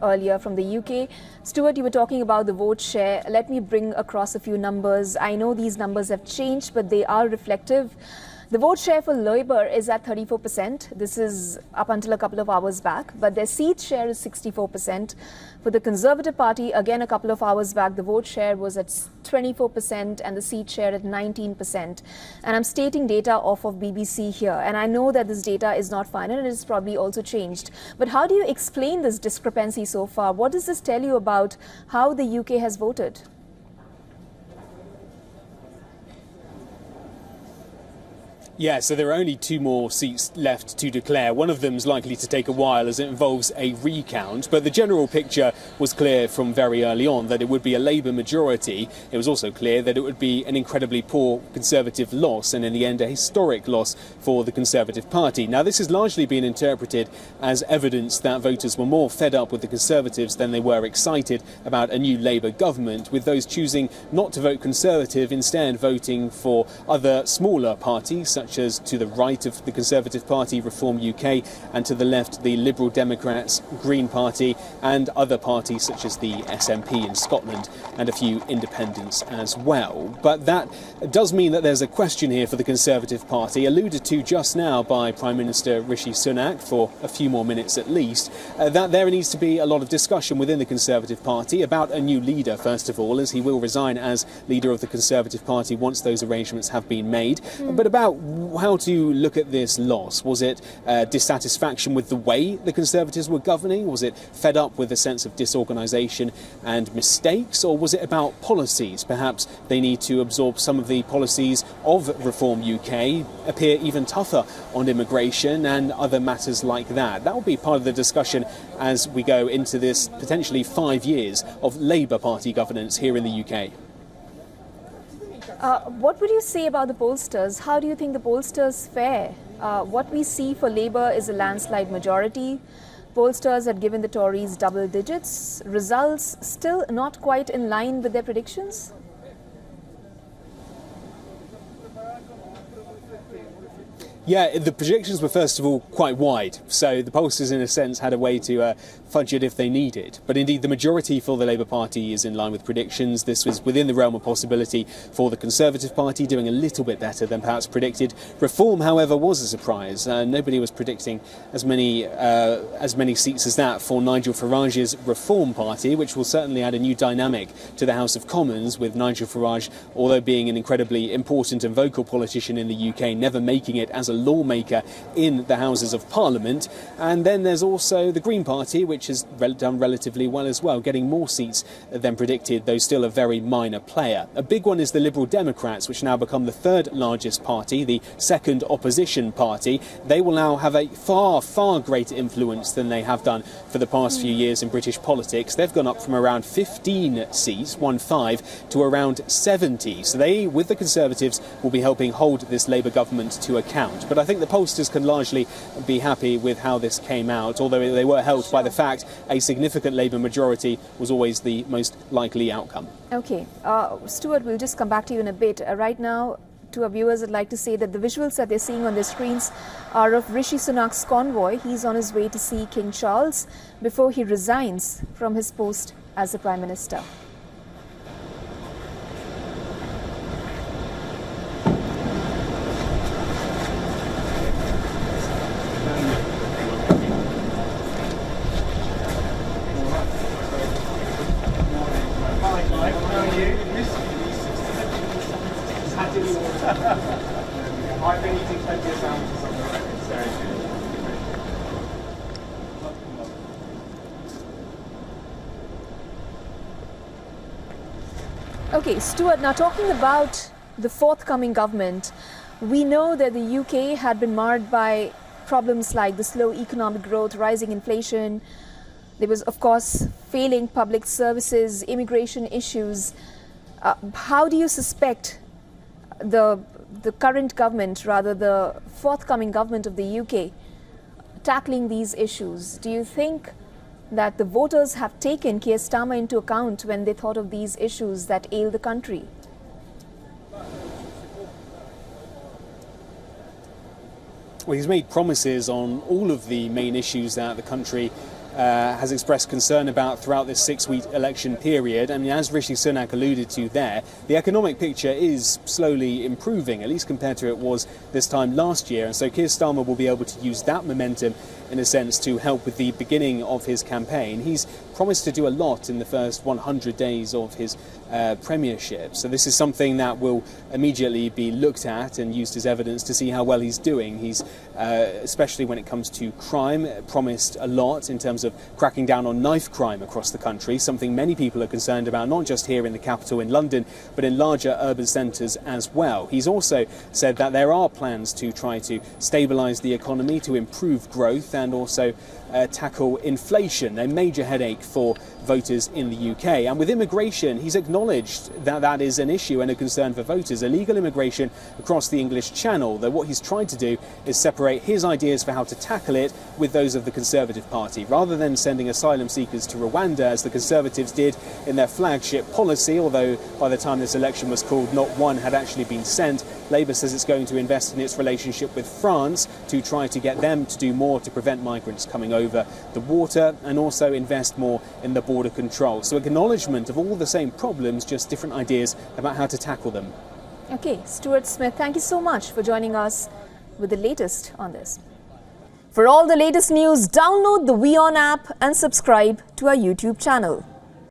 earlier from the UK. Stuart, you were talking about the vote share. Let me bring across a few numbers. I know these numbers have changed, but they are reflective. The vote share for Labour is at 34%. This is up until a couple of hours back, but their seat share is 64%. For the Conservative Party, again, a couple of hours back, the vote share was at 24% and the seat share at 19%. And I'm stating data off of BBC here. And I know that this data is not final and it's probably also changed. But how do you explain this discrepancy so far? What does this tell you about how the UK has voted? Yeah, so there are only 2 more seats left to declare. One of them is likely to take a while as it involves a recount. But the general picture was clear from very early on that it would be a Labour majority. It was also clear that it would be an incredibly poor Conservative loss and in the end a historic loss for the Conservative Party. Now, this has largely been interpreted as evidence that voters were more fed up with the Conservatives than they were excited about a new Labour government, with those choosing not to vote Conservative instead voting for other smaller parties such as to the right of the Conservative Party, Reform UK, and to the left, the Liberal Democrats, Green Party, and other parties such as the SNP in Scotland, and a few independents as well. But that does mean that there's a question here for the Conservative Party, alluded to just now by Prime Minister Rishi Sunak for a few more minutes at least, that there needs to be a lot of discussion within the Conservative Party about a new leader, first of all, as he will resign as leader of the Conservative Party once those arrangements have been made, but about how to look at this loss. Was it dissatisfaction with the way the Conservatives were governing? Was it fed up with a sense of disorganisation and mistakes? Or was it about policies? Perhaps they need to absorb some of the policies of Reform UK, appear even tougher on immigration and other matters like that. That will be part of the discussion as we go into this potentially 5 years of Labour Party governance here in the UK. What would you say about the pollsters? How do you think the pollsters fare? What we see for Labour is a landslide majority. Pollsters had given the Tories double digits. Results still not quite in line with their predictions? Yeah, the projections were first of all quite wide, so the pollsters in a sense had a way to fudge it if they needed. But indeed the majority for the Labour Party is in line with predictions. This was within the realm of possibility for the Conservative Party, doing a little bit better than perhaps predicted. Reform, however, was a surprise. Nobody was predicting as many seats as that for Nigel Farage's Reform Party, which will certainly add a new dynamic to the House of Commons, with Nigel Farage, although being an incredibly important and vocal politician in the UK, never making it as a lawmaker in the Houses of Parliament. And then there's also the Green Party, which has done relatively well as well, getting more seats than predicted, though still a very minor player. A big one is the Liberal Democrats, which now become the 3rd largest party, the second opposition party. They will now have a far, far greater influence than they have done for the past few years in British politics. They've gone up from around 15 seats, 1-5, to around 70. So they, with the Conservatives, will be helping hold this Labour government to account. But I think the pollsters can largely be happy with how this came out, although they were helped by the fact a significant Labour majority was always the most likely outcome. OK. Stuart, we'll just come back to you in a bit. Right now, to our viewers, I'd like to say that the visuals that they're seeing on their screens are of Rishi Sunak's convoy. He's on his way to see King Charles before he resigns from his post as the Prime Minister. I've been eating plenty of sandwiches on the road, so... OK, Stuart, now talking about the forthcoming government, we know that the UK had been marred by problems like the slow economic growth, rising inflation. There was, of course, failing public services, immigration issues. How do you suspect the current government, rather the forthcoming government of the UK, tackling these issues? Do you think that the voters have taken Keir Starmer into account when they thought of these issues that ail the country? Well, he's made promises on all of the main issues that the country has expressed concern about throughout this 6-week election period. I mean, as Rishi Sunak alluded to there, the economic picture is slowly improving, at least compared to it was this time last year. And so Keir Starmer will be able to use that momentum, in a sense, to help with the beginning of his campaign. He's promised to do a lot in the first 100 days of his premiership. So this is something that will immediately be looked at and used as evidence to see how well he's doing. He's, especially when it comes to crime, promised a lot in terms of cracking down on knife crime across the country, something many people are concerned about, not just here in the capital in London, but in larger urban centres as well. He's also said that there are plans to try to stabilise the economy, to improve growth and also tackle inflation, a major headache for voters in the UK. And with immigration, he's acknowledged that that is an issue and a concern for voters, illegal immigration across the English Channel, though what he's tried to do is separate his ideas for how to tackle it with those of the Conservative Party. Rather than sending asylum seekers to Rwanda, as the Conservatives did in their flagship policy, although by the time this election was called, not one had actually been sent, Labour says it's going to invest in its relationship with France to try to get them to do more to prevent migrants coming over the water and also invest more in the border control. So acknowledgement of all the same problems, just different ideas about how to tackle them. Okay, Stuart Smith, thank you so much for joining us with the latest on this. For all the latest news, download the WION app and subscribe to our YouTube channel.